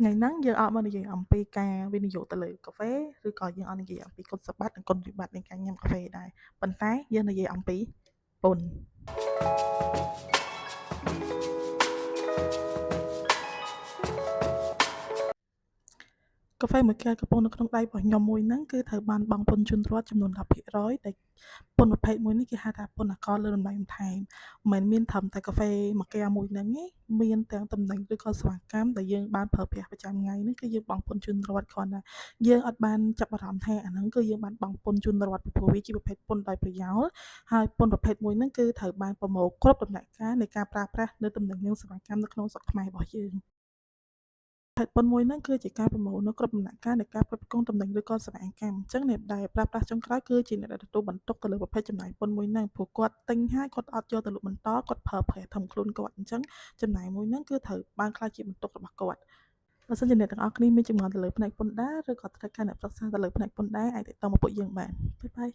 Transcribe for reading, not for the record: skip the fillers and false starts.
ថ្ងៃហ្នឹងយើងអត់មកនិយាយអំពីការវិនិយោគទៅលើកាហ្វេឬក៏យើងអត់និយាយអំពីគុណសម្បត្តិនិងគុណវិបត្តិនៃការញ៉ាំកាហ្វេដែរប៉ុន្តែយើងនិយាយអំពីពន្ធកាហ្វេមួយកែវកំពុងនៅក្នុងដៃរបស់ខ្ញុំមួយហ្នឹងគឺត្រូវបានបង់ពន្ធជូនរដ្ឋចំនួន10%ដែលពន្ធប្រភេទមួយនេះគេហៅថាពន្ធអាករលើតម្លៃបន្ថែមមិនមែនមានត្រឹមតែកាហ្វេមួយកែវមួយហ្នឹងទេមានទាំងតំណែងឬក៏សេវាកម្មដែលយើងបានប្រើប្រាស់ប្រចាំថ្ងៃហ្នឹងគឺយើងបង់ពន្ធជូនរដ្ឋគ្រាន់តែយើងអត់បានចាប់អារម្មណ៍ថាអាហ្នឹងគឺយើងបានបង់ពន្ធជូនរដ្ឋពីព្រោះវាជាប្រភេទពន្ធដោយប្រយោលហើយពន្ធប្រភេទមួយហ្នឹងគឺត្រូវបានប្រមូលគ្រប់ដំណាក់កាលនៃការប្រើប្រាស់នៅតំណែងនិងសេវាកម្មនៅក្នុងស្រុកខ្មែររបស់យើងហេតុផលមួយហ្នឹងគឺជាការប្រមូលនៅគ្រប់ដំណាក់កាលនៃការផ្គត់ផ្គង់តំណែងឬក៏សេវាកម្មអញ្ចឹងអ្នកដែលប្រើប្រាស់ចុងក្រោយគឺជាអ្នកដែលទទួលបន្ទុកទៅលើប្រភេទចំណាយពន្ធមួយហ្នឹងព្រោះគាត់ទិញហើយគាត់អត់យកទៅលក់បន្តគាត់ប្រើប្រាស់ធំខ្លួនគាត់អញ្ចឹងចំណាយមួយហ្នឹងគឺត្រូវបានខ្លាចជាបន្ទុករបស់គាត់បើសិនជាអ្នកទាំងអស់គ្នាមានចម្ងល់ទៅលើផ្នែកពន្ធដារឬក៏ត្រូវការអ្នកប្រឹក្សាទៅលើផ្នែកពន្ធដារអាចទាក់ទងមកពួកយើងបានបាយបាយ